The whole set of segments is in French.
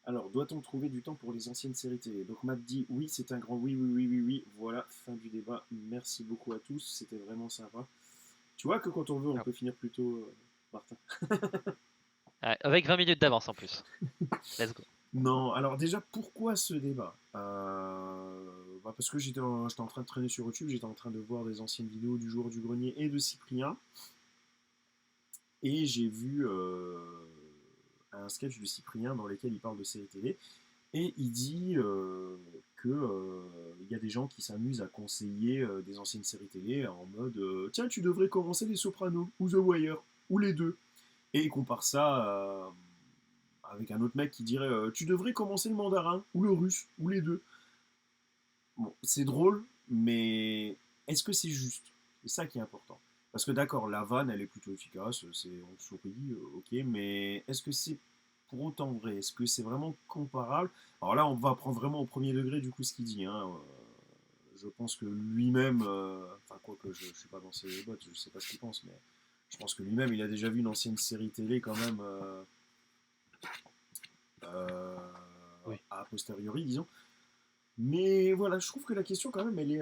Alors, doit-on trouver du temps pour les anciennes séries télé? Donc, Matt dit oui, c'est un grand oui, oui, oui, oui, oui. Voilà, fin du débat. Merci beaucoup à tous, c'était vraiment sympa. Tu vois que quand on veut, on Ah. peut finir plus tôt, Martin. Ouais, avec 20 minutes d'avance en plus. Let's go. Non, alors déjà, pourquoi ce débat? Parce que j'étais en train de traîner sur YouTube, j'étais en train de voir des anciennes vidéos du Jour du Grenier et de Cyprien, et j'ai vu un sketch de Cyprien dans lequel il parle de séries télé, et il dit que il y a des gens qui s'amusent à conseiller des anciennes séries télé en mode tiens, tu devrais commencer Les Sopranos ou The Wire ou les deux. Et il compare ça avec un autre mec qui dirait tu devrais commencer le mandarin ou le russe ou les deux. Bon, c'est drôle, mais est-ce que c'est juste? C'est ça qui est important. Parce que d'accord, la vanne, elle est plutôt efficace, on sourit, ok, mais est-ce que c'est pour autant vrai? Est-ce que c'est vraiment comparable? Alors là, on va prendre vraiment au premier degré du coup ce qu'il dit, hein. Je pense que lui-même, enfin quoi que je suis pas dans ses bottes, je sais pas ce qu'il pense, mais je pense que lui-même, il a déjà vu une ancienne série télé quand même euh, Oui. a posteriori, disons. Mais voilà, je trouve que la question quand même, elle est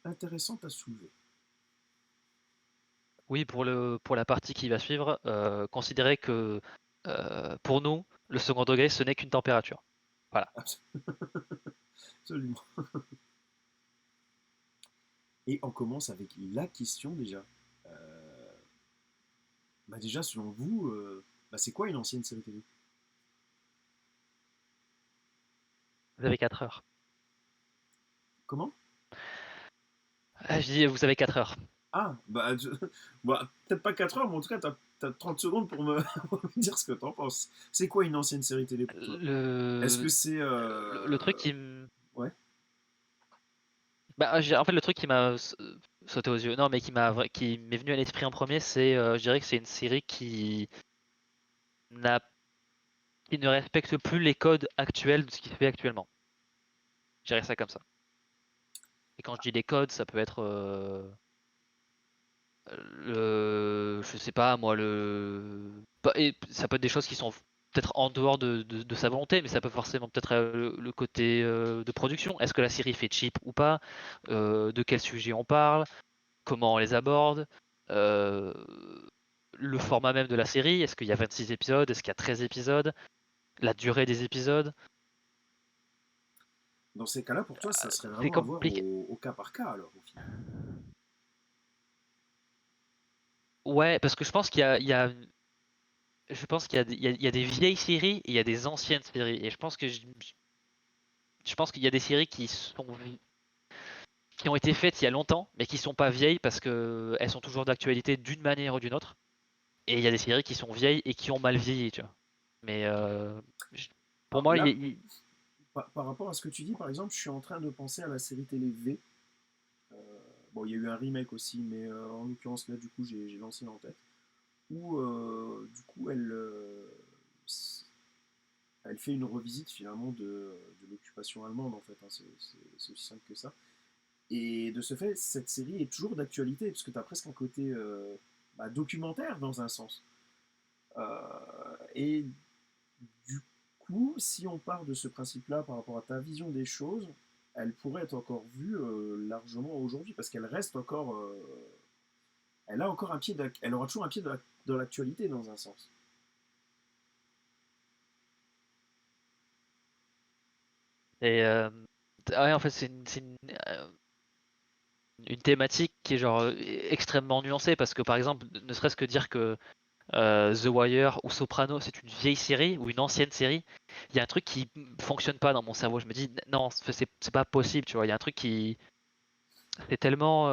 intéressante à soulever. Oui, pour la partie qui va suivre, considérez que pour nous, le second degré, ce n'est qu'une température. Voilà. Absolument. Et on commence avec la question déjà. Euh, déjà, selon vous, c'est quoi une ancienne série télé? Vous avez 4 heures. Comment? Je dis, vous avez 4 heures. Ah, peut-être pas 4 heures, mais en tout cas, t'as 30 secondes pour me, pour me dire ce que t'en penses. C'est quoi une ancienne série télé pour toi? Est-ce que Le, c'est... le truc qui me. Ouais. En fait, le truc qui m'a sauté aux yeux, non, mais qui m'est venu à l'esprit en premier, c'est, je dirais que c'est une série n'a, qui ne respecte plus les codes actuels de ce qui se fait actuellement. Je dirais ça comme ça. Et quand je dis les codes, ça peut être je sais pas moi, et ça peut être des choses qui sont peut-être en dehors de sa volonté, mais ça peut forcément peut-être le côté de production. Est-ce que la série fait cheap ou pas? De quel sujet on parle? Comment on les aborde? Euh, le format même de la série, est-ce qu'il y a 26 épisodes? Est-ce qu'il y a 13 épisodes? La durée des épisodes? Dans ces cas-là, pour toi, ça serait C'est vraiment à voir compliqué. au cas par cas, alors, au final. Ouais, parce que je pense je pense qu'il y a, il y a des vieilles séries et il y a des anciennes séries. Et je pense qu'il y a des séries qui ont été faites il y a longtemps, mais qui sont pas vieilles parce que elles sont toujours d'actualité d'une manière ou d'une autre. Et il y a des séries qui sont vieilles et qui ont mal vieilli, tu vois. Mais je- pour Alors moi, là, par rapport à ce que tu dis, par exemple, je suis en train de penser à la série télé V. Euh, bon, il y a eu un remake aussi, mais en l'occurrence, là, du coup, j'ai l'ancien en tête. Où, du coup, elle fait une revisite finalement de l'occupation allemande, en fait, hein. C'est aussi simple que ça. Et de ce fait, cette série est toujours d'actualité, parce que tu as presque un côté documentaire dans un sens. Et du coup, si on part de ce principe-là par rapport à ta vision des choses, elle pourrait être encore vue largement aujourd'hui, parce qu'elle reste encore. Elle a encore un pied. Elle aura toujours un pied dans l'actualité dans un sens. et ouais, en fait, une thématique qui est genre extrêmement nuancée parce que par exemple, ne serait-ce que dire que The Wire ou Soprano, c'est une vieille série ou une ancienne série, il y a un truc qui fonctionne pas dans mon cerveau. Je me dis non, c'est pas possible, tu vois. Il y a un truc qui c'est tellement.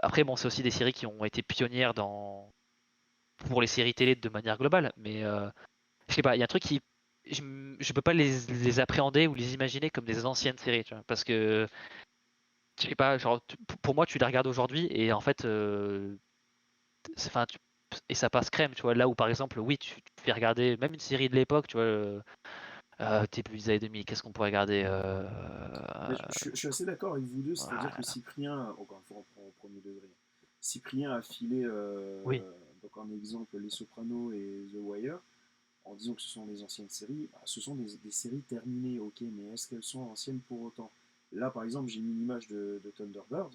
Après, bon, c'est aussi des séries qui ont été pionnières pour les séries télé de manière globale, mais je sais pas, il y a un truc qui je peux pas les appréhender ou les imaginer comme des anciennes séries, tu vois, parce que je sais pas, genre pour moi, tu les regardes aujourd'hui et en fait, enfin, et ça passe crème, tu vois. Là où par exemple, oui, tu fais regarder même une série de l'époque, tu vois. Début des années 2000, qu'est-ce qu'on pourrait regarder Mais je suis assez d'accord avec vous deux, c'est-à-dire que voilà. Cyprien, encore une fois, on prend au premier degré. Cyprien a filé Oui, donc en exemple Les Sopranos et The Wire. en disant que ce sont des anciennes séries, bah, ce sont des séries terminées, ok, mais est-ce qu'elles sont anciennes pour autant? Là, par exemple, j'ai mis une image de Thunderbird.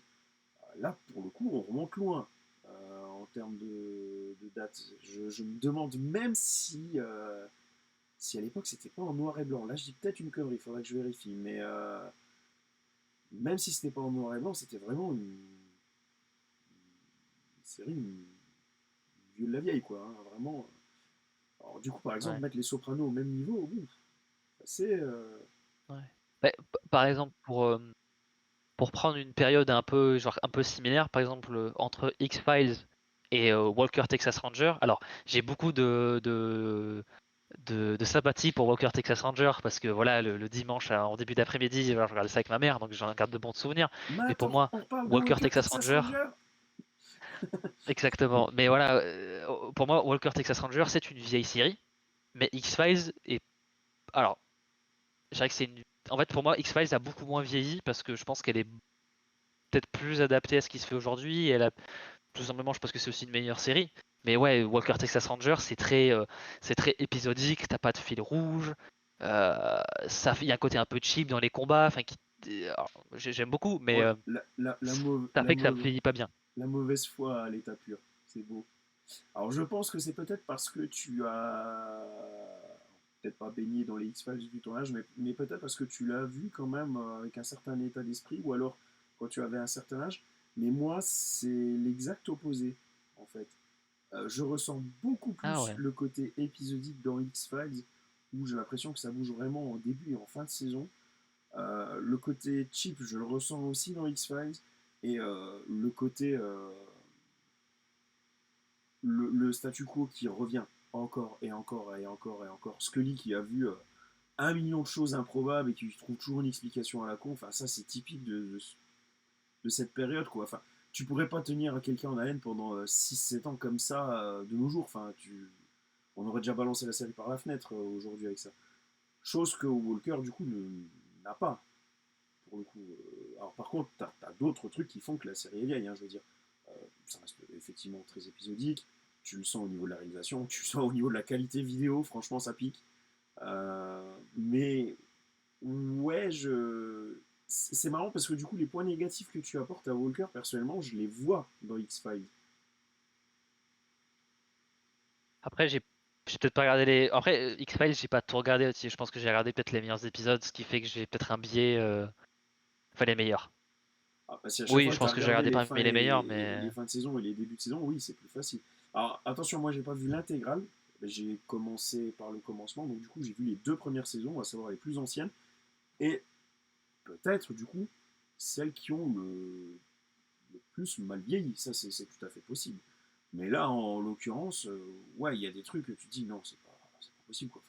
Là, pour le coup, on remonte loin en termes de date. Je me demande même si à l'époque c'était pas en noir et blanc. Là, je dis peut-être une connerie, il faudrait que je vérifie. Mais même si c'était pas en noir et blanc, c'était vraiment une série vieux de la vieille, quoi. Hein, vraiment. Alors, du coup, par exemple, Ouais. mettre les Sopranos au même niveau, c'est. Ouais. Ouais, par exemple, pour prendre une période un peu, genre, un peu similaire, par exemple, entre X-Files et Walker Texas Ranger. Alors, j'ai beaucoup de sympathie pour Walker Texas Ranger parce que voilà, le dimanche en début d'après-midi, je regardais ça avec ma mère, donc j'en garde de bons souvenirs. Mais Mais pour attends, moi, on parle de Walker Walker Texas Texas Ranger, Ranger. exactement. Mais voilà, pour moi, Walker Texas Ranger, c'est une vieille série, mais X-Files est. Alors, je dirais que c'est une. En fait, pour moi, X-Files a beaucoup moins vieilli parce que je pense qu'elle est peut-être plus adaptée à ce qui se fait aujourd'hui. Elle a tout simplement, je pense que c'est aussi une meilleure série. Mais ouais, Walker Texas Ranger, c'est très épisodique. T'as pas de fil rouge. Il y a un côté un peu cheap dans les combats. Enfin, alors, j'aime beaucoup, mais Ouais, la, ça fait que ça me vieillit pas bien. la mauvaise foi à l'état pur. C'est beau. Alors je pense que c'est peut-être parce que tu as peut-être pas baigné dans les X-Files vu ton âge, mais peut-être parce que tu l'as vu quand même avec un certain état d'esprit, ou alors quand tu avais un certain âge. Mais moi, c'est l'exact opposé, en fait. Je ressens beaucoup Ah plus ouais. le côté épisodique dans X-Files, où j'ai l'impression que ça bouge vraiment en début et en fin de saison. Le côté cheap, je le ressens aussi dans X-Files. Et le côté le statu quo qui revient encore et encore et encore et encore. Scully qui a vu un million de choses improbables et qui trouve toujours une explication à la con. Enfin, ça, c'est typique de cette période, quoi. Enfin, tu pourrais pas tenir quelqu'un en haleine pendant 6-7 ans comme ça de nos jours. Enfin, on aurait déjà balancé la série par la fenêtre aujourd'hui avec ça. Chose que Walker, du coup, n'a pas, pour le coup. Alors, par contre, t'as d'autres trucs qui font que la série est vieille, hein, je veux dire. Ça reste effectivement très épisodique. Tu le sens au niveau de la réalisation, tu le sens au niveau de la qualité vidéo, franchement, ça pique. Mais ouais, c'est marrant parce que du coup, les points négatifs que tu apportes à Walker, personnellement, je les vois dans X-Files. Après, j'ai peut-être pas regardé les. Après, X-Files, j'ai pas tout regardé aussi. Je pense que j'ai regardé peut-être les meilleurs épisodes, ce qui fait que j'ai peut-être un biais. Enfin, les meilleurs. Ah, parce qu'à chaque Oui, fois je que tu as pense que j'ai regardé regardé parmi les meilleurs, mais. les fins de saison et les débuts de saison, oui, c'est plus facile. Alors attention, moi j'ai pas vu l'intégrale, j'ai commencé par le commencement, donc du coup j'ai vu les deux premières saisons, à savoir les plus anciennes, et peut-être du coup celles qui ont le plus mal vieilli, ça c'est tout à fait possible. Mais là en l'occurrence, ouais, il y a des trucs que tu dis non, c'est pas possible quoi.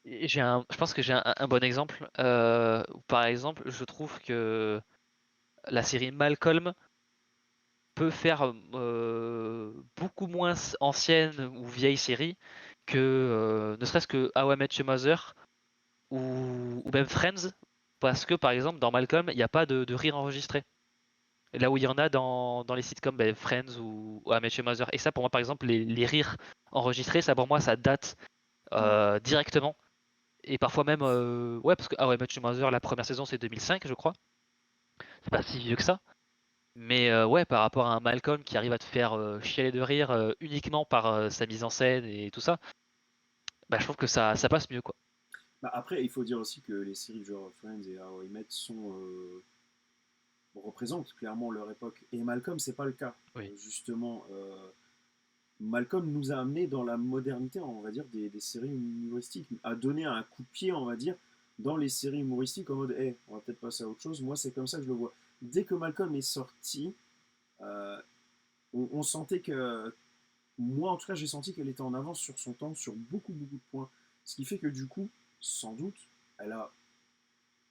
Je pense que j'ai un bon exemple. Où, par exemple, je trouve que la série Malcolm peut faire beaucoup moins ancienne ou vieille série que ne serait-ce que How I Met Your Mother ou même Friends, parce que par exemple dans Malcolm il n'y a pas de rire enregistré. Là où il y en a dans les sitcoms, ben, Friends ou How I Met Your Mother. Et ça pour moi par exemple les rires enregistrés, ça pour moi ça date Mm. directement. Et parfois même, ouais, parce que How I Met Your Mother, la première saison c'est 2005 je crois. C'est pas si vieux que ça. Mais ouais, par rapport à un Malcolm qui arrive à te faire chialer de rire uniquement par sa mise en scène et tout ça, bah, je trouve que ça passe mieux quoi. Bah, après, il faut dire aussi que les séries genre Friends et How I Met représentent clairement leur époque. Et Malcolm, c'est pas le cas. Oui. Justement, Malcolm nous a amené dans la modernité, on va dire, des séries humoristiques, a donné un coup de pied, on va dire, dans les séries humoristiques en mode, hey, on va peut-être passer à autre chose. Moi, c'est comme ça que je le vois. Dès que Malcolm est sorti, euh, on sentait que, moi en tout cas, j'ai senti qu'elle était en avance sur son temps, sur beaucoup, beaucoup de points. Ce qui fait que du coup, sans doute, elle a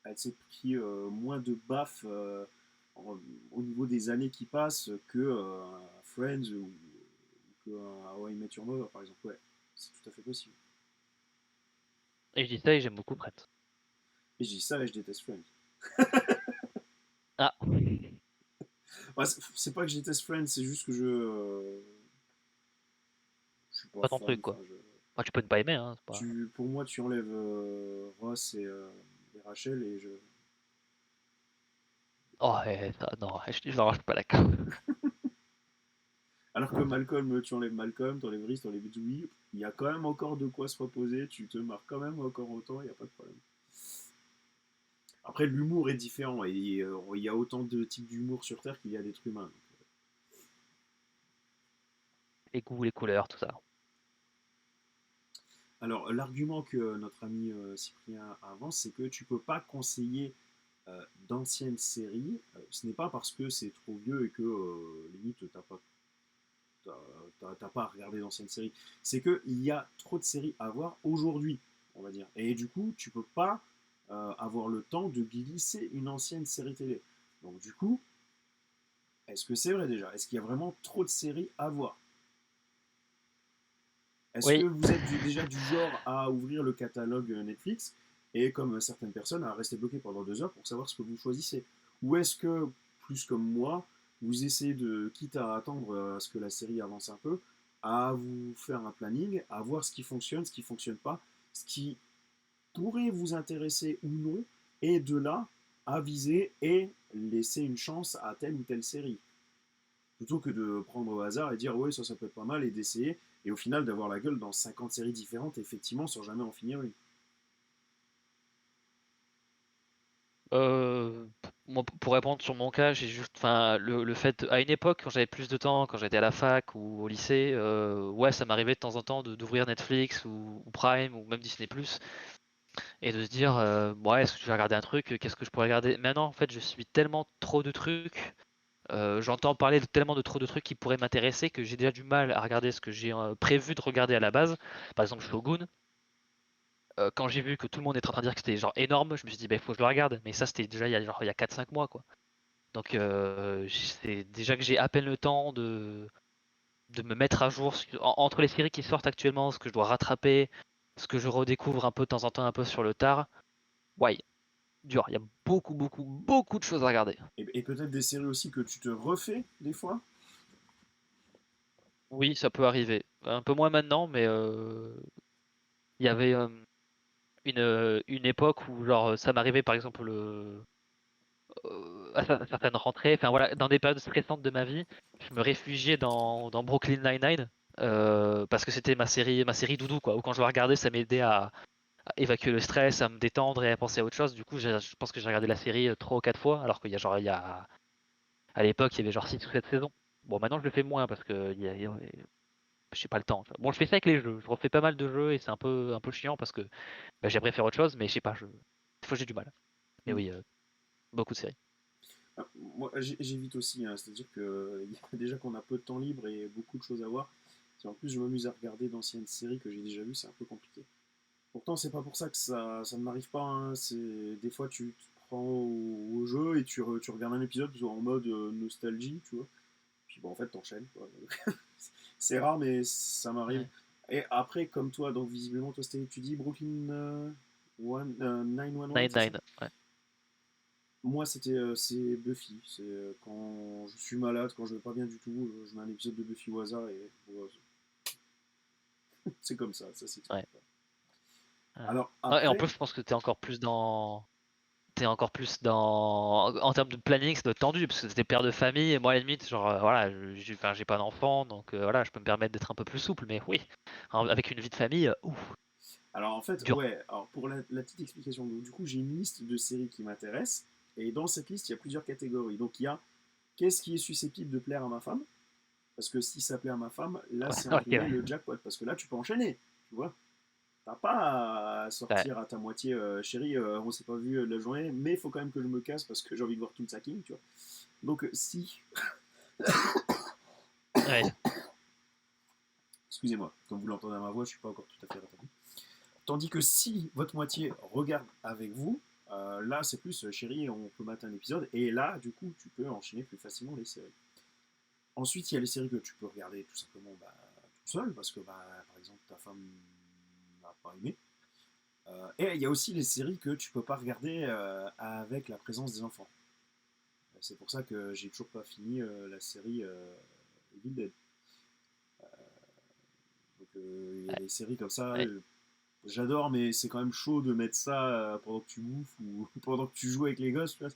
elle s'est pris moins de baffes au niveau des années qui passent que Friends ou que How I Met Your Mother, par exemple. Ouais, c'est tout à fait possible. Et je dis ça et j'aime beaucoup Friends. Et je dis ça et je déteste Friends. Ah, Ouais, c'est pas que je déteste Friends, c'est juste que je suis suis pas pas ton fan. truc, quoi. Enfin, tu peux ne pas aimer, hein, c'est pas... Pour moi, tu enlèves Ross et Rachel et je. Oh, non, je suis pas d'accord. Alors que Malcolm, tu enlèves Malcolm, tu enlèves Reese, tu enlèves Dewey, il y a quand même encore de quoi se reposer, tu te marres quand même encore autant, il n'y a pas de problème. Après, l'humour est différent et il y a autant de types d'humour sur Terre qu'il y a d'êtres humains. Les goûts, les couleurs, tout ça. Alors, l'argument que notre ami Cyprien avance, c'est que tu peux pas conseiller d'anciennes séries. Ce n'est pas parce que c'est trop vieux et que limite t'as pas à regarder d'anciennes séries. C'est qu'il y a trop de séries à voir aujourd'hui, on va dire. Et du coup, tu peux pas avoir le temps de glisser une ancienne série télé. Donc du coup, est-ce que c'est vrai déjà? Est-ce qu'il y a vraiment trop de séries à voir? Est-ce que Oui, vous êtes déjà du genre à ouvrir le catalogue Netflix et comme certaines personnes à rester bloqué pendant 2 heures pour savoir ce que vous choisissez? Ou est-ce que, plus comme moi, vous essayez de, quitte à attendre à ce que la série avance un peu, à vous faire un planning, à voir ce qui fonctionne pas, ce qui pourrait vous intéresser ou non, et de là, aviser et laisser une chance à telle ou telle série plutôt que de prendre au hasard et dire ouais ça peut être pas mal et d'essayer et au final d'avoir la gueule dans 50 séries différentes effectivement sans jamais en finir une. euh, moi, pour répondre sur mon cas, j'ai juste, enfin, le fait, à une époque, quand j'avais plus de temps, quand j'étais à la fac ou au lycée, ouais, ça m'arrivait de temps en temps d'ouvrir Netflix ou Prime ou même Disney+, et de se dire, ouais, est-ce que je vais regarder un truc, qu'est-ce que je pourrais regarder? Maintenant, en fait, je suis tellement trop de trucs, j'entends parler de tellement de trop de trucs qui pourraient m'intéresser que j'ai déjà du mal à regarder ce que j'ai prévu de regarder à la base. Par exemple, Shogun. Quand j'ai vu que tout le monde était en train de dire que c'était genre énorme, je me suis dit, bah, il faut que je le regarde. Mais ça, c'était déjà il y a 4-5 mois, quoi. Donc, c'est déjà que j'ai à peine le temps de me mettre à jour entre les séries qui sortent actuellement, ce que je dois rattraper, ce que je redécouvre un peu de temps en temps, un peu sur le tard. Ouais, dur. Il y a beaucoup, beaucoup, beaucoup de choses à regarder. Et peut-être des séries aussi que tu te refais des fois. Oui, ça peut arriver. Un peu moins maintenant, mais il y avait une époque où genre ça m'arrivait par exemple à certaines rentrées, enfin voilà, dans des périodes stressantes de ma vie, je me réfugiais dans Brooklyn Nine-Nine parce que c'était ma série doudou quoi. Ou quand je la regardais, ça m'aidait à évacuer le stress, à me détendre et à penser à autre chose. Du coup, je pense que j'ai regardé la série 3 ou 4 fois, alors qu'il y a genre à l'époque il y avait genre 6 ou 7 saisons. Bon, maintenant je le fais moins parce que j'ai pas le temps. Bon, je fais ça avec les jeux. Je refais pas mal de jeux et c'est un peu chiant parce que bah, j'aimerais faire autre chose, mais je sais pas, des fois j'ai du mal. Mais Hmm. oui, beaucoup de séries. Moi j'évite aussi, hein, c'est-à-dire que déjà qu'on a peu de temps libre et beaucoup de choses à voir. Si en plus je m'amuse à regarder d'anciennes séries que j'ai déjà vues, c'est un peu compliqué. Pourtant c'est pas pour ça que ça ne m'arrive pas, hein. C'est des fois tu te prends au jeu et tu regardes un épisode en mode nostalgie, tu vois. Puis bon, en fait, t'enchaînes, quoi. C'est rare, mais ça m'arrive. Ouais. Et après, comme toi, donc visiblement, toi, tu dis Brooklyn 911, c'est ça? 9-9, ouais. Moi, c'est Buffy. C'est quand je suis malade, quand je vais pas bien du tout, je mets un épisode de Buffy au hasard et ouais, c'est comme ça Ouais. s'explique pas. Ouais. Alors Ouais, et en après, plus, je pense que t'es encore plus en termes de planning, ça doit être tendu parce que t'es père de famille et moi, à la limite, genre, voilà, enfin, j'ai pas d'enfant, donc voilà, je peux me permettre d'être un peu plus souple, mais oui, avec une vie de famille, ouf, alors en fait, dur. ouais, alors pour la petite explication, donc, du coup, j'ai une liste de séries qui m'intéressent et dans cette liste, il y a plusieurs catégories. Donc il y a qu'est-ce qui est susceptible de plaire à ma femme? Parce que si ça plaît à ma femme, là, c'est Ok, entre guillemets ouais. le jackpot. Parce que là, tu peux enchaîner. Tu vois, t'as pas à Ouais. sortir à ta moitié, chérie, on s'est pas vu de la journée, mais il faut quand même que je me casse parce que j'ai envie de voir tout le sacking, tu vois. Donc, si, Ouais. excusez-moi, comme vous l'entendez à ma voix, je suis pas encore tout à fait rétabli. Tandis que si votre moitié regarde avec vous, là, c'est plus, chérie, on peut mater un épisode, et là, du coup, tu peux enchaîner plus facilement les séries. Ensuite, il y a les séries que tu peux regarder tout simplement bah, tout seul, parce que, bah, par exemple, ta femme n'a pas aimé. Et il y a aussi les séries que tu peux pas regarder avec la présence des enfants. C'est pour ça que j'ai toujours pas fini la série Evil Dead. Donc Il y a des séries comme ça, Ouais. j'adore, mais c'est quand même chaud de mettre ça pendant que tu bouffes ou pendant que tu joues avec les gosses. Tu vois.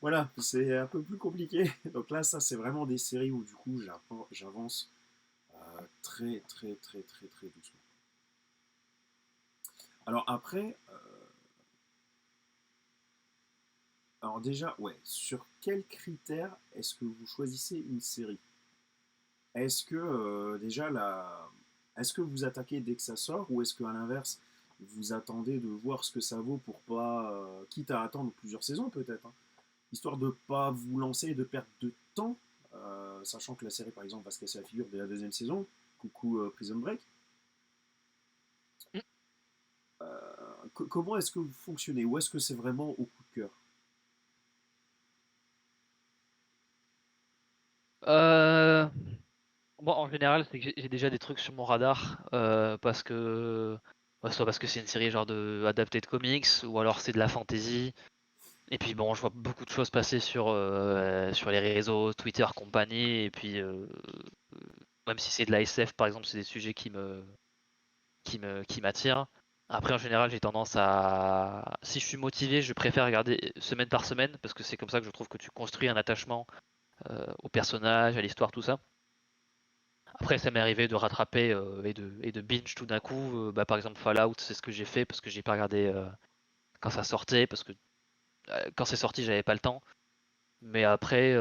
Voilà, c'est un peu plus compliqué. Donc là, ça, c'est vraiment des séries où du coup, j'avance très, très, très, très, très doucement. Alors après, alors déjà, ouais, sur quels critères est-ce que vous choisissez une série? Est-ce que déjà est-ce que vous attaquez dès que ça sort ou est-ce qu'à l'inverse vous attendez de voir ce que ça vaut pour pas, quitte à attendre plusieurs saisons peut-être, hein, histoire de pas vous lancer et de perdre de temps, sachant que la série par exemple va se casser la figure dès la deuxième saison. Coucou Prison Break. Comment est-ce que vous fonctionnez ou est-ce que c'est vraiment au coup de cœur? Euh, Moi, en général, c'est que j'ai déjà des trucs sur mon radar parce que soit parce que c'est une série genre de adaptée de comics ou alors c'est de la fantasy. Et puis bon, je vois beaucoup de choses passer sur les réseaux, Twitter, compagnie. Et puis même si c'est de la SF, par exemple, c'est des sujets qui m'attirent. Après, en général, j'ai tendance à, si je suis motivé, je préfère regarder semaine par semaine parce que c'est comme ça que je trouve que tu construis un attachement au personnage, à l'histoire, tout ça. Après, ça m'est arrivé de rattraper et de binge tout d'un coup. Bah, par exemple, Fallout, c'est ce que j'ai fait parce que j'ai pas regardé quand ça sortait, parce que quand c'est sorti, j'avais pas le temps. Mais après,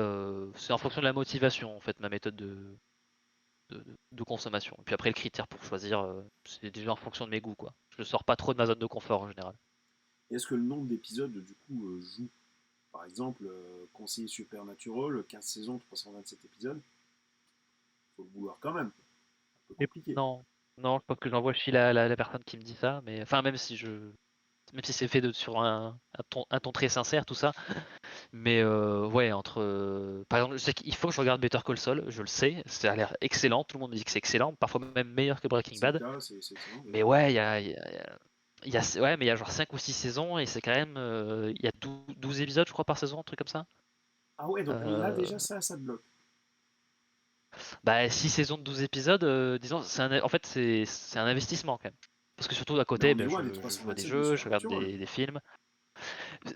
c'est en fonction de la motivation, en fait, ma méthode de consommation. Et puis après, le critère pour choisir, c'est déjà en fonction de mes goûts, quoi. Je sors pas trop de ma zone de confort en général. Et est-ce que le nombre d'épisodes du coup joue? Par exemple, Conseiller Supernatural, 15 saisons, 327 épisodes, faut le vouloir quand même. Un peu Et compliqué. non, non, je pense que j'envoie chier la personne qui me dit ça, mais enfin, même si c'est fait sur un ton très sincère, tout ça. Mais ouais, par exemple, je sais qu'il faut que je regarde Better Call Saul, je le sais, ça a l'air excellent, tout le monde me dit que c'est excellent, parfois même meilleur que Breaking C'est le Bad. cas, c'est excellent Mais d'ailleurs. ouais, ouais, mais il y a genre 5 ou 6 saisons et c'est quand même, il y a 12 épisodes, je crois, par saison, un truc comme ça. Ah ouais, donc là Euh, déjà ça te bloque. Bah, 6 saisons de 12 épisodes, disons, en fait, c'est un investissement quand même. Parce que surtout à Mais côté, on est ben, loin des je joue à des 327 de jeux, je regarde Supernatural. des films.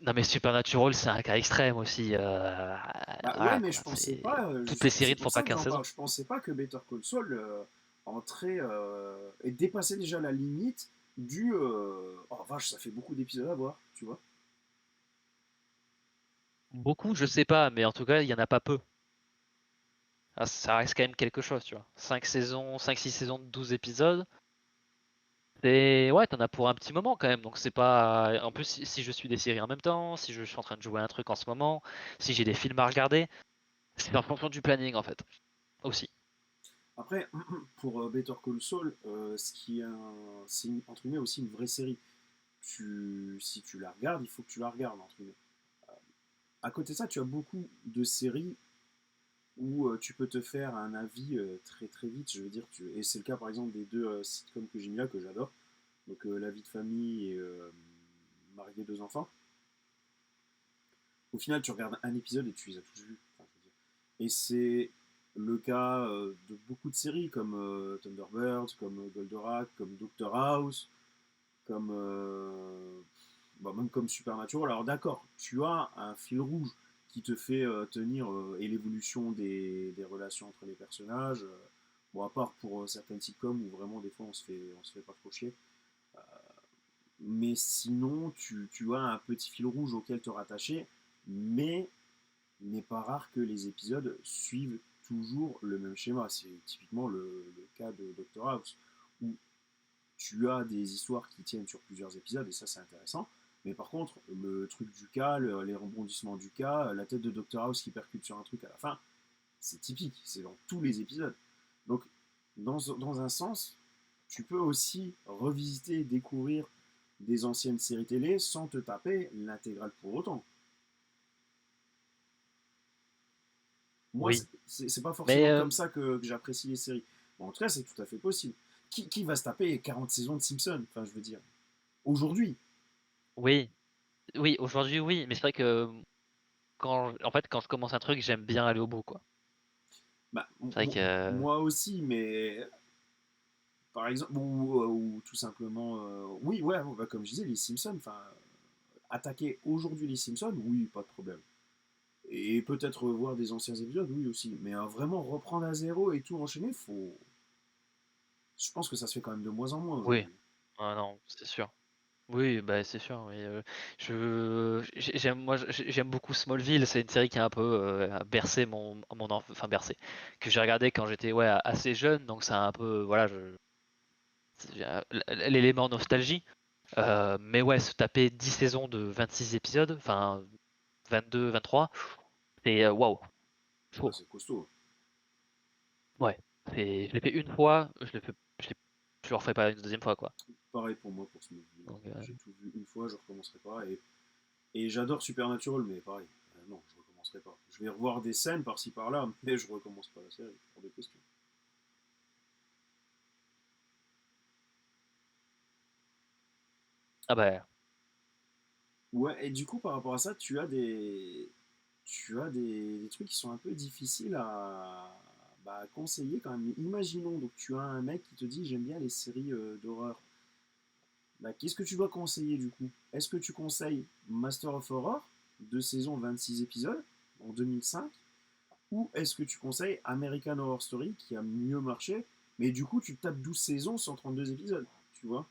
Non mais Supernatural, c'est un cas extrême aussi. Bah ouais, Voilà mais je quoi, pensais pas, toutes les séries c'est ne pour font ça pas que 15 j'en parle, saisons. je pensais pas que Better Call Saul entrait et dépassait déjà la limite du oh vache, ça fait beaucoup d'épisodes à voir, tu vois. Beaucoup, je sais pas, mais en tout cas, il y en a pas peu. Ah, ça reste quand même quelque chose, tu vois. 5 saisons, 5-6 saisons de 12 épisodes. Ouais, t'en as pour un petit moment quand même. Donc c'est pas. En plus, si je suis des séries en même temps, si je suis en train de jouer à un truc en ce moment, si j'ai des films à regarder, c'est en fonction du planning en fait. Aussi. Après, pour Better Call Saul, ce qui est c'est entre guillemets aussi une vraie série. Si tu la regardes, il faut que tu la regardes entre guillemets. À côté de ça, tu as beaucoup de séries où tu peux te faire un avis très très vite. Je veux dire, et c'est le cas par exemple des deux sitcoms que j'ai mis là que j'adore. Donc La vie de famille et Marier deux enfants. Au final, tu regardes un épisode et tu les as tous vus. Enfin, je veux dire. Et c'est le cas de beaucoup de séries comme Thunderbirds, comme Goldorak, comme Doctor House, comme bah, même comme Supernatural. Alors d'accord, tu as un fil rouge qui te fait tenir et l'évolution des relations entre les personnages. Bon, à part pour certaines sitcoms où vraiment des fois on se fait pas trop chier. Mais sinon, tu as un petit fil rouge auquel te rattacher. Mais il n'est pas rare que les épisodes suivent toujours le même schéma. C'est typiquement le cas de Doctor House, où tu as des histoires qui tiennent sur plusieurs épisodes, et ça c'est intéressant. Mais par contre, le truc du cas, les rebondissements du cas, la tête de Doctor House qui percute sur un truc à la fin, c'est typique, c'est dans tous les épisodes. Donc, dans un sens, tu peux aussi revisiter et découvrir des anciennes séries télé sans te taper l'intégrale pour autant. Moi, Oui. c'est pas Mais forcément comme ça que j'apprécie les séries. Bon, en tout cas, c'est tout à fait possible. Qui va se taper 40 saisons de Simpsons? Enfin, je veux dire, aujourd'hui. oui, oui, aujourd'hui oui, mais c'est vrai que en fait, quand je commence un truc, j'aime bien aller au bout, quoi. Bah, C'est vrai que moi aussi, mais par exemple, ou tout simplement, oui, ouais, bah, comme je disais, les Simpsons, enfin, attaquer aujourd'hui les Simpsons, oui, pas de problème. Et peut-être revoir des anciens épisodes, oui aussi. Mais vraiment reprendre à zéro et tout enchaîner, faut. Je pense que ça se fait quand même de moins en moins Oui. aujourd'hui. Ah non, c'est sûr. Oui, bah, c'est sûr, oui, j'aime beaucoup Smallville, c'est une série qui a un peu, bercé enfin bercé, que j'ai regardé quand j'étais, ouais, assez jeune, donc ça a un peu, voilà, j'ai l'élément nostalgie, mais ouais, se taper 10 saisons de 26 épisodes, enfin 22, 23, c'est, waouh, Ah, chaud. c'est costaud. Ouais, je l'ai fait une fois, je le referai pas une deuxième fois, quoi. Pareil pour moi pour ce movie. Donc, J'ai tout vu une fois, je recommencerai pas. Et j'adore Supernatural, mais pareil, non, je recommencerai pas. Je vais revoir des scènes par-ci par-là, mais je recommence pas la série, pour des questions. ah bah, Ouais, et du coup, par rapport à ça, tu as des trucs qui sont un peu difficiles à conseiller quand même. Imaginons, donc tu as un mec qui te dit j'aime bien les séries d'horreur. Bah, qu'est-ce que tu dois conseiller du coup? Est-ce que tu conseilles Master of Horror, 2 saisons, 26 épisodes, en 2005? Ou est-ce que tu conseilles American Horror Story, qui a mieux marché, mais du coup tu tapes 12 saisons, 132 épisodes, tu vois?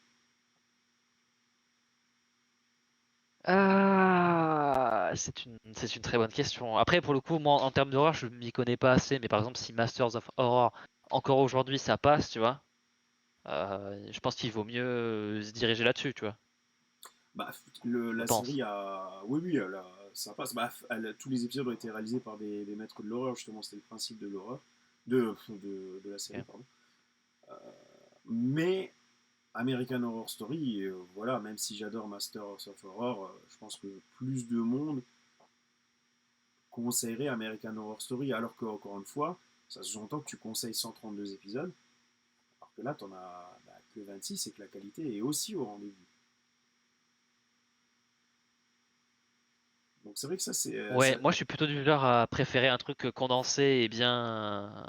ah, c'est une très bonne question. Après, pour le coup, moi, en termes d'horreur, je m'y connais pas assez, mais par exemple, si Masters of Horror, encore aujourd'hui, ça passe, tu vois, je pense qu'il vaut mieux se diriger là-dessus, tu vois, Bah, je la pense. série a. Oui, oui, ça passe. Bah, tous les épisodes ont été réalisés par des maîtres de l'horreur, justement, c'était le principe de l'horreur, de la série, Ok. pardon. Mais American Horror Story, voilà, même si j'adore Master of Horror, je pense que plus de monde conseillerait American Horror Story, alors que, encore une fois, ça sous-entend que tu conseilles 132 épisodes, alors que là, t'en as que 26 et que la qualité est aussi au rendez-vous. Donc c'est vrai que ça, c'est. Ouais, moi, je suis plutôt du genre à préférer un truc condensé et bien,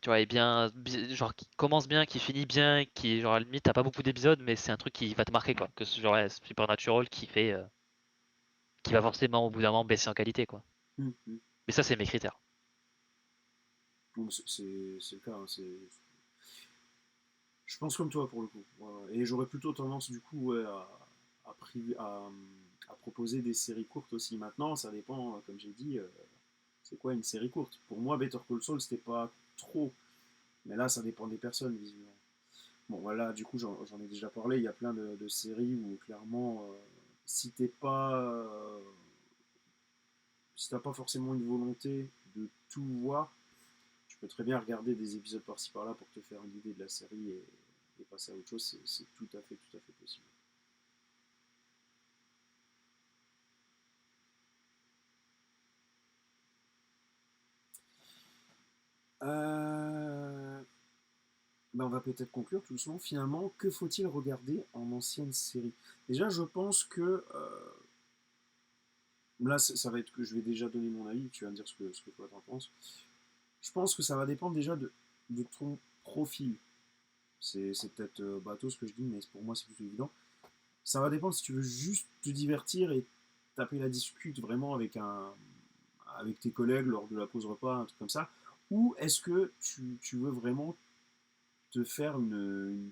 tu vois, et genre qui commence bien, qui finit bien, qui, genre, à la limite, t'as pas beaucoup d'épisodes, mais c'est un truc qui va te marquer, quoi. Que ce genre ouais, Supernatural qui va forcément, au bout d'un moment, baisser en qualité, quoi. Hum, hum. Mais ça, c'est mes critères. Bon, c'est le cas, hein, je pense comme toi pour le coup. Ouais, ouais. Et j'aurais plutôt tendance du coup ouais, à proposer des séries courtes aussi. Maintenant, ça dépend, comme j'ai dit, c'est quoi une série courte. Pour moi, Better Call Saul, c'était pas trop. Mais là, ça dépend des personnes, visiblement. Bon, voilà, du coup, j'en ai déjà parlé. Il y a plein de séries où clairement, si t'es pas. Si t'as pas forcément une volonté de tout voir, tu peux très bien regarder des épisodes par-ci par-là pour te faire une idée de la série et passer à autre chose. C'est tout à fait possible. Euh, ben on va peut-être conclure tout doucement. Finalement, que faut-il regarder en ancienne série? Déjà, je pense que là, ça va être que je vais déjà donner mon avis. Tu vas me dire ce que toi t'en penses. Je pense que ça va dépendre déjà de ton profil. C'est peut-être bateau ce que je dis, mais pour moi c'est plutôt évident. Ça va dépendre si tu veux juste te divertir et taper la discute vraiment avec tes collègues lors de la pause repas, un truc comme ça, ou est-ce que tu veux vraiment te faire une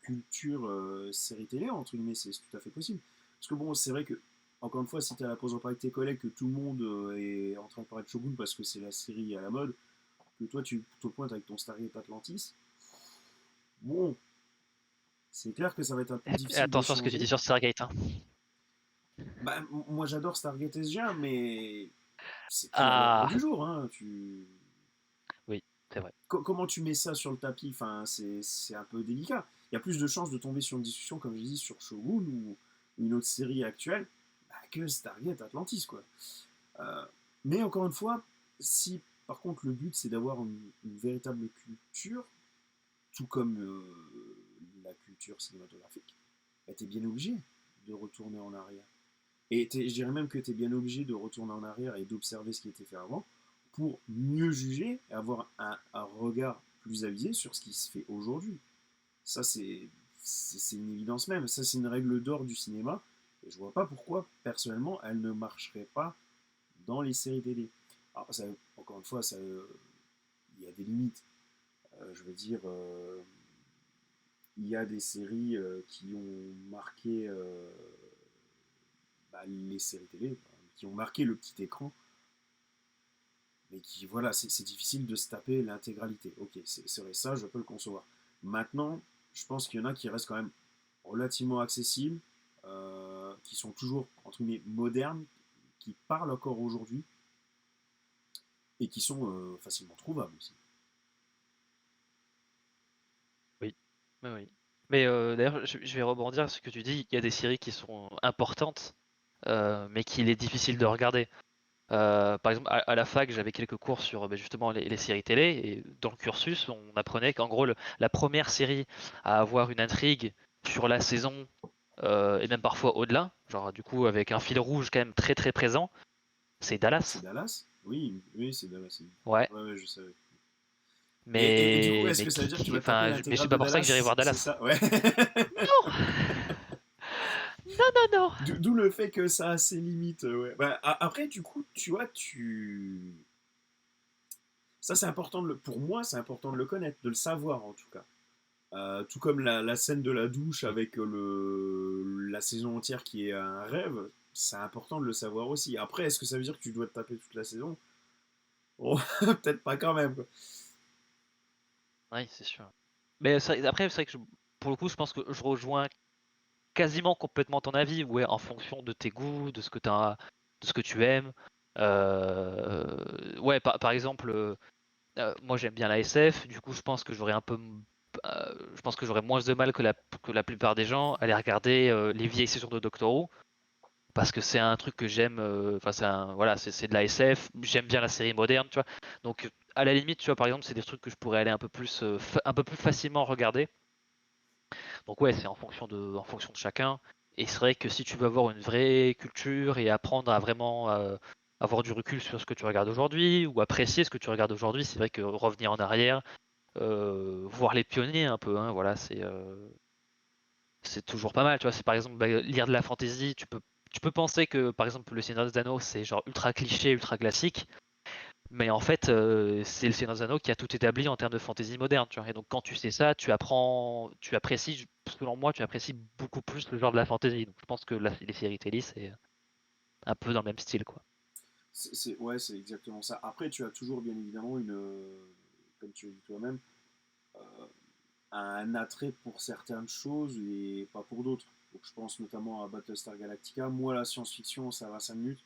culture série télé, entre guillemets, c'est tout à fait possible. Parce que bon, c'est vrai que, encore une fois, si tu es à la pause repas avec tes collègues, que tout le monde est en train de parler de Shogun parce que c'est la série à la mode, que toi tu te pointes avec ton Stargate Atlantis, bon, c'est clair que ça va être un peu Et difficile attention à ce que tu d'échanger. dis sur Stargate, hein. Bah, moi j'adore Stargate SG1, mais c'est plus à l'ordre Ah, du jour. Hein. oui, c'est vrai. Comment tu mets ça sur le tapis, enfin, c'est un peu délicat. Il y a plus de chances de tomber sur une discussion, comme je dis, sur Shogun ou une autre série actuelle que Stargate Atlantis. Quoi. Euh, mais encore une fois, si par contre le but c'est d'avoir une véritable culture, tout comme la culture cinématographique, bah, tu es bien obligé de retourner en arrière. Et je dirais même que tu es bien obligé de retourner en arrière et d'observer ce qui était fait avant pour mieux juger et avoir un regard plus avisé sur ce qui se fait aujourd'hui. Ça, c'est une évidence même. Ça, c'est une règle d'or du cinéma. Et je vois pas pourquoi, personnellement, elle ne marcherait pas dans les séries télé. Alors, ça, encore une fois, il y a des limites. Je veux dire, il y a des séries qui ont marqué les séries télé, qui ont marqué le petit écran, mais qui, voilà, c'est difficile de se taper l'intégralité. Ok, c'est vrai, ça, je peux le concevoir. Maintenant, je pense qu'il y en a qui restent quand même relativement accessibles, qui sont toujours, entre guillemets, modernes, qui parlent encore aujourd'hui, et qui sont facilement trouvables aussi. Oui, oui, oui. Mais d'ailleurs, je vais rebondir sur ce que tu dis. Il y a des séries qui sont importantes, mais qu'il est difficile de regarder. Par exemple, à la fac, j'avais quelques cours sur justement les séries télé, et dans le cursus, on apprenait qu'en gros, la première série à avoir une intrigue sur la saison, et même parfois au-delà, genre du coup avec un fil rouge quand même très très présent, c'est C'est Dallas. Dallas? Oui, oui, c'est Dallas. Ouais, Ouais, ouais, je savais. Et du coup, mais est-ce que ça veut dire que tu vas te taper enfin, mais c'est l'intégrale pas de pour ça que j'irai Dallas? voir C'est Dallas. ça? Ouais. Non, non, non, non. D'où le fait que ça a ses limites. Ouais. Bah, après, du coup, tu vois, ça, c'est important pour moi, c'est important de le connaître, de le savoir en tout cas. Tout comme la scène de la douche avec la saison entière qui est un rêve, c'est important de le savoir aussi. Après, est-ce que ça veut dire que tu dois te taper toute la saison? Oh, peut-être pas quand même, quoi. Oui, c'est sûr. Mais après, c'est vrai que pour le coup, je pense que je rejoins quasiment complètement ton avis, ouais, en fonction de tes goûts, de ce que tu aimes. Ouais, par exemple, moi j'aime bien la SF, du coup je pense que je pense que j'aurais moins de mal que la plupart des gens à aller regarder les vieilles saisons de Doctor Who, parce que c'est un truc que j'aime. Enfin, voilà, c'est de la SF. J'aime bien la série moderne, tu vois. Donc à la limite, tu vois, par exemple, c'est des trucs que je pourrais aller un peu plus, un peu plus facilement regarder. Donc ouais, c'est en fonction de chacun. Et c'est vrai que si tu veux avoir une vraie culture et apprendre à vraiment avoir du recul sur ce que tu regardes aujourd'hui ou apprécier ce que tu regardes aujourd'hui, c'est vrai que revenir en arrière, voir les pionniers un peu, hein, voilà, c'est toujours pas mal. Tu vois, c'est par exemple lire de la fantasy, tu peux penser que par exemple le Seigneur des Anneaux c'est genre ultra cliché, ultra classique. Mais en fait, c'est le Seigneur des Anneaux qui a tout établi en termes de fantasy moderne, tu vois. Et donc quand tu sais ça, tu apprécies, selon moi, tu apprécies beaucoup plus le genre de la fantasy. Donc je pense que les séries télé, c'est un peu dans le même style, quoi. Ouais, c'est exactement ça. Après, tu as toujours bien évidemment comme tu l'as dit toi-même, euh, un attrait pour certaines choses et pas pour d'autres. Donc je pense notamment à Battlestar Galactica. Moi, la science-fiction, ça va 5 minutes.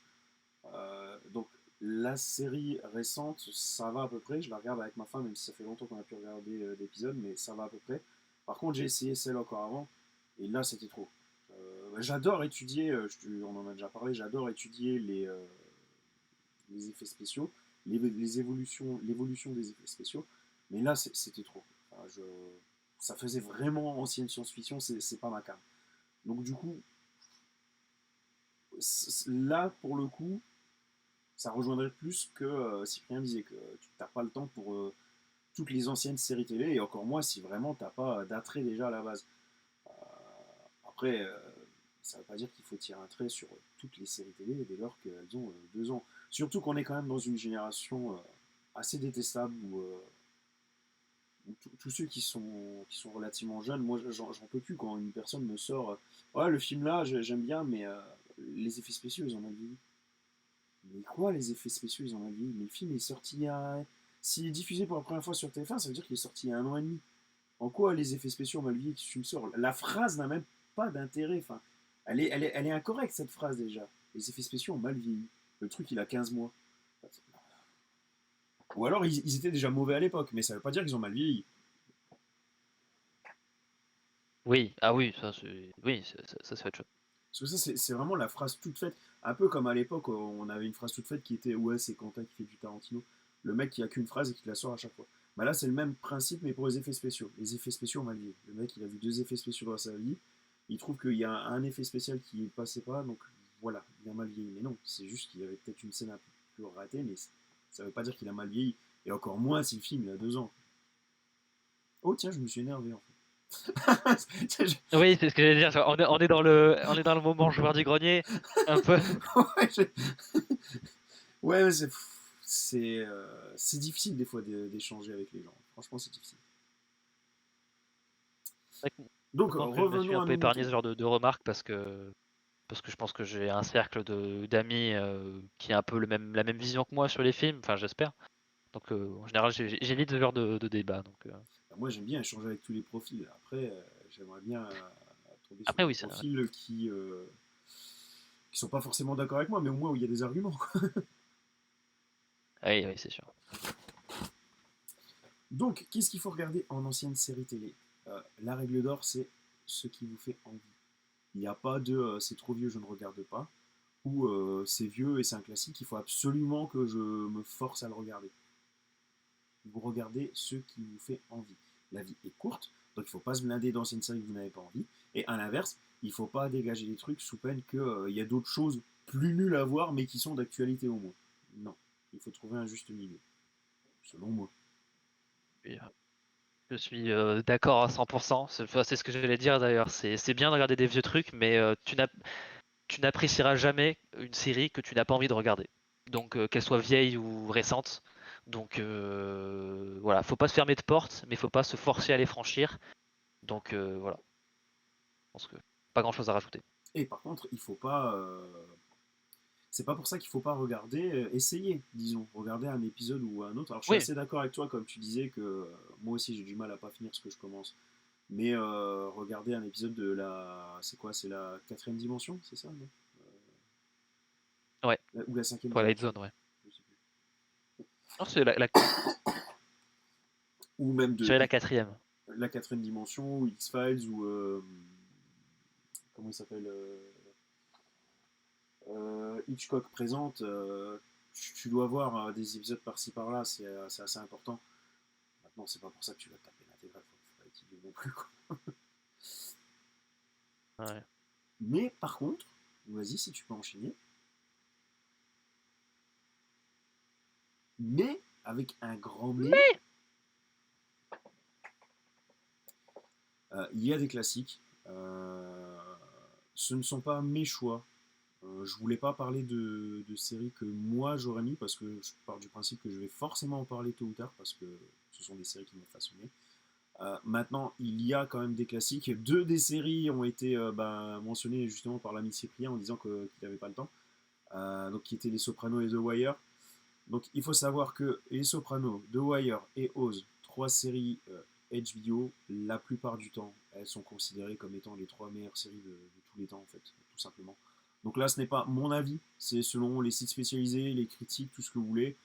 Donc la série récente, ça va à peu près. Je la regarde avec ma femme, même si ça fait longtemps qu'on a pu regarder d'épisodes, mais ça va à peu près. Par contre, j'ai essayé celle encore avant, et là, c'était trop. J'adore étudier, on en a déjà parlé, j'adore étudier les effets spéciaux, l'évolution des effets spéciaux, mais là, c'était trop. Enfin, ça faisait vraiment ancienne science-fiction, c'est pas ma carte. Donc du coup, là, pour le coup, ça rejoindrait plus que Cyprien disait que tu n'as pas le temps pour toutes les anciennes séries télé, et encore moins si vraiment tu n'as pas d'attrait déjà à la base. Euh, Après, ça ne veut pas dire qu'il faut tirer un trait sur toutes les séries télé dès lors qu'elles ont 2 ans. Surtout qu'on est quand même dans une génération assez détestable où tous ceux qui sont relativement jeunes, moi j'en peux plus quand une personne me sort ouais, le film là j'aime bien, mais les effets spéciaux ils ont mal vieilli. Mais quoi, les effets spéciaux, ils ont mal vieilli? Mais le film est sorti il y a. S'il est diffusé pour la première fois sur TF1, ça veut dire qu'il est sorti il y a 1 an et demi. En quoi les effets spéciaux ont mal vieilli que tu me sors? La phrase n'a même pas d'intérêt. Enfin, elle est incorrecte, cette phrase déjà. Les effets spéciaux ont mal vieilli. Le truc, il a 15 mois. Ou alors, ils étaient déjà mauvais à l'époque, mais ça veut pas dire qu'ils ont mal vieilli. Oui, ah oui, oui, ça c'est autre chose. Parce que ça, c'est vraiment la phrase toute faite. Un peu comme à l'époque, on avait une phrase toute faite qui était ouais, c'est Quentin qui fait du Tarantino. Le mec qui a qu'une phrase et qui la sort à chaque fois. Bah là, c'est le même principe, mais pour les effets spéciaux. Les effets spéciaux ont mal vieilli. Le mec, il a vu 2 effets spéciaux dans sa vie. Il trouve qu'il y a un effet spécial qui ne passait pas, donc voilà, il a mal vieilli. Mais non, c'est juste qu'il y avait peut-être une scène un peu plus ratée, mais ça veut pas dire qu'il a mal vieilli. Et encore moins si le film il a 2 ans. Oh tiens, je me suis énervé en fait. Oui, c'est ce que j'allais dire. Genre, on est dans le moment joueur du grenier, un peu. Ouais, ouais, c'est difficile des fois d'échanger avec les gens. Franchement, c'est difficile. C'est vrai que Donc, moi, que je me suis revenons un à peu nos épargné moutons. ce genre de remarques parce que je pense que j'ai un cercle d'amis qui a un peu la même vision que moi sur les films. Enfin, j'espère. Donc, en général, j'évite ce genre de débat. Donc, Bah, moi, j'aime bien échanger avec tous les profils. Après, j'aimerais bien tomber sur après, des oui, c'est vrai. profils qui sont pas forcément d'accord avec moi, mais au moins où il y a des arguments, quoi. Oui, oui, c'est sûr. Donc, qu'est-ce qu'il faut regarder en ancienne série télé? La règle d'or, c'est ce qui vous fait envie. Il n'y a pas de c'est trop vieux, je ne regarde pas, ou c'est vieux et c'est un classique, il faut absolument que je me force à le regarder. Vous regardez ce qui vous fait envie. La vie est courte, donc il ne faut pas se blinder d'anciennes séries que vous n'avez pas envie. Et à l'inverse, il ne faut pas dégager des trucs sous peine qu'il y a d'autres choses plus nulles à voir, mais qui sont d'actualité au moins. Non, il faut trouver un juste milieu, selon moi. Puis, je suis d'accord à 100%. Enfin, c'est ce que j'allais dire d'ailleurs. C'est bien de regarder des vieux trucs, mais tu n'apprécieras jamais une série que tu n'as pas envie de regarder. Donc, qu'elle soit vieille ou récente. Donc, voilà. Faut pas se fermer de porte, mais faut pas se forcer à les franchir. Donc, voilà. Je pense que pas grand chose à rajouter. Et par contre, il faut pas. C'est pas pour ça qu'il faut pas regarder, essayer, disons, regarder un épisode ou un autre. Alors je suis Oui, assez d'accord avec toi, comme tu disais, que moi aussi j'ai du mal à pas finir ce que je commence. Mais regarder un épisode de la. C'est quoi? C'est la quatrième dimension, c'est ça, non? ouais. Ou la cinquième Twilight dimension? Zone, ouais. Je sais plus. Non, c'est Ou même je de dirais la quatrième. la quatrième dimension, ou X-Files, ou. Comment il s'appelle Hitchcock présente. Tu dois voir des épisodes par-ci par-là, c'est assez important. Maintenant, c'est pas pour ça que tu vas taper l'intégrale, faut pas être idiot non plus, quoi. Ouais. Mais par contre, vas-y si tu peux enchaîner, mais avec un grand mais, il y a des classiques. Ce ne sont pas mes choix. Je voulais pas parler de séries que moi j'aurais mis parce que je pars du principe que je vais forcément en parler tôt ou tard parce que ce sont des séries qui m'ont façonné. Maintenant, il y a quand même des classiques. Deux des séries ont été mentionnées justement par l'ami Cyprien en disant qu'il n'avait pas le temps. Donc, qui étaient Les Sopranos et The Wire. Donc, il faut savoir que Les Sopranos, The Wire et Oz, trois séries HBO, la plupart du temps, elles sont considérées comme étant les trois meilleures séries de tous les temps, en fait, tout simplement. Donc là, ce n'est pas mon avis, c'est selon les sites spécialisés, les critiques, tout ce que vous voulez.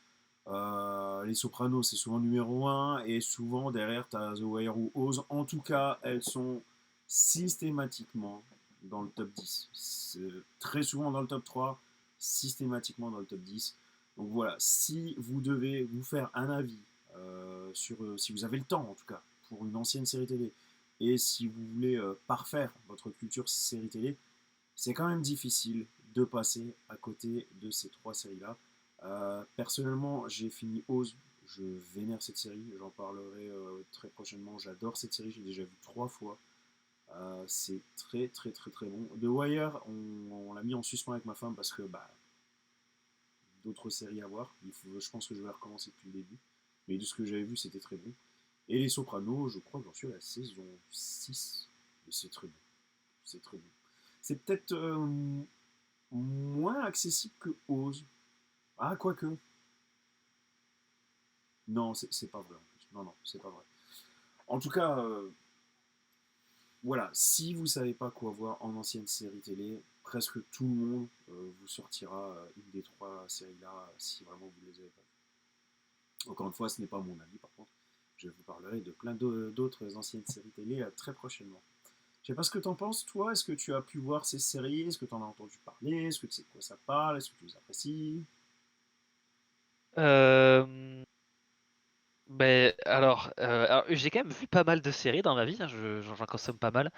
Les Sopranos, c'est souvent numéro un et souvent derrière, tu as The Wire ou Oz. En tout cas, elles sont systématiquement dans le top 10. Très souvent dans le top 3, systématiquement dans le top 10. Donc voilà, si vous devez vous faire un avis si vous avez le temps en tout cas, pour une ancienne série télé, et si vous voulez parfaire votre culture série télé, c'est quand même difficile de passer à côté de ces trois séries-là. Personnellement, j'ai fini Oz, je vénère cette série, j'en parlerai très prochainement, j'adore cette série, j'ai déjà vu trois fois. C'est très très très très bon. The Wire, on l'a mis en suspens avec ma femme parce que d'autres séries à voir. Je pense que je vais recommencer depuis le début. Mais de ce que j'avais vu, c'était très bon. Et Les Sopranos, je crois que j'en suis à la saison 6. Et c'est très bon. C'est très bon. C'est peut-être moins accessible que Oz. Ah, quoique. Non, c'est pas vrai en plus. Non, non, c'est pas vrai. En tout cas, voilà, si vous savez pas quoi voir en ancienne série télé, presque tout le monde vous sortira une des trois séries-là si vraiment vous les avez pas vues. Encore une fois, ce n'est pas mon avis par contre. Je vous parlerai de plein d'autres anciennes séries télé très prochainement. Je sais pas ce que t'en penses, toi. Est-ce que tu as pu voir ces séries? Est-ce que tu en as entendu parler? Est-ce que tu sais de quoi ça parle? Est-ce que tu les apprécies? Euh, alors, j'ai quand même vu pas mal de séries dans ma vie, hein, j'en consomme pas mal.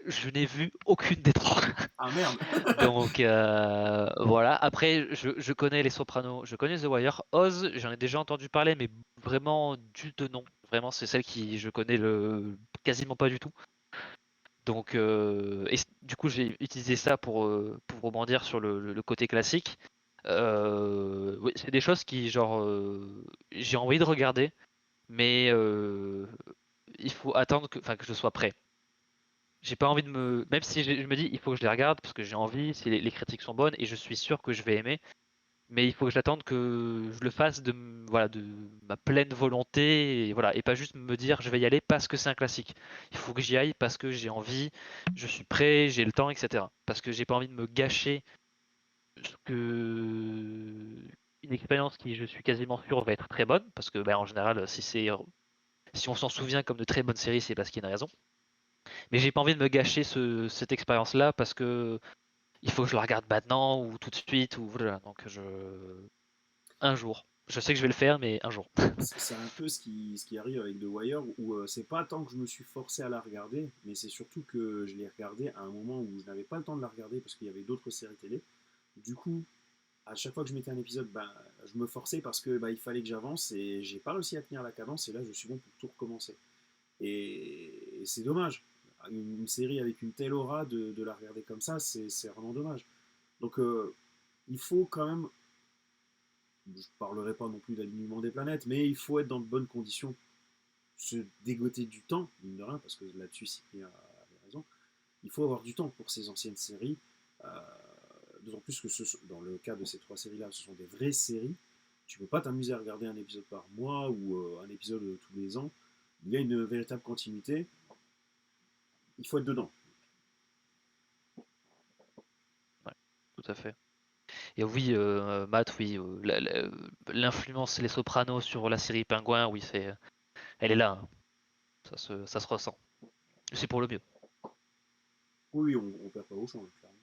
Je n'ai vu aucune des trois. Ah merde. Donc voilà. Après, je connais Les Sopranos, je connais The Wire. Oz, j'en ai déjà entendu parler, mais vraiment du de nom. Vraiment, c'est celle qui je connais quasiment pas du tout. Donc, du coup, j'ai utilisé ça pour rebondir sur le côté classique. Oui, c'est des choses qui, genre, j'ai envie de regarder, mais il faut attendre que je sois prêt. J'ai pas envie de me. Même si je me dis, il faut que je les regarde parce que j'ai envie, si les critiques sont bonnes et je suis sûr que je vais aimer, mais il faut que j'attende que je le fasse voilà, de ma pleine volonté, et voilà, et pas juste me dire je vais y aller parce que c'est un classique. Il faut que j'y aille parce que j'ai envie, je suis prêt, j'ai le temps, etc. Parce que j'ai pas envie de me gâcher ce que une expérience qui, je suis quasiment sûr, va être très bonne, parce que ben, en général, si on s'en souvient comme de très bonnes séries, c'est parce qu'il y a une raison. Mais j'ai pas envie de me gâcher cette expérience-là parce que il faut que je la regarde maintenant ou tout de suite ou voilà. Donc un jour. Je sais que je vais le faire, mais un jour. C'est un peu ce qui arrive avec The Wire, où c'est pas tant que je me suis forcé à la regarder, mais c'est surtout que je l'ai regardée à un moment où je n'avais pas le temps de la regarder parce qu'il y avait d'autres séries télé. Du coup, à chaque fois que je mettais un épisode, ben, je me forçais parce que il fallait que j'avance et j'ai pas réussi à tenir la cadence et là je suis bon pour tout recommencer. Et c'est dommage. Une série avec une telle aura, de la regarder comme ça, c'est vraiment dommage. Donc il faut quand même, je parlerai pas non plus d'alignement des planètes, mais il faut être dans de bonnes conditions, se dégoter du temps, mine de rien, parce que là-dessus Cyprien avait raison. Il faut avoir du temps pour ces anciennes séries, euh, d'autant plus que dans le cas de ces trois séries-là, ce sont des vraies séries. Tu peux pas t'amuser à regarder un épisode par mois ou un épisode tous les ans. Il y a une véritable continuité. Il faut être dedans. Ouais, tout à fait. Et oui, Matt, oui, l'influence Les Sopranos sur la série Pingouin, oui, elle est là, hein. Ça se ressent. C'est pour le mieux. Oui, on perd pas au champ, clairement.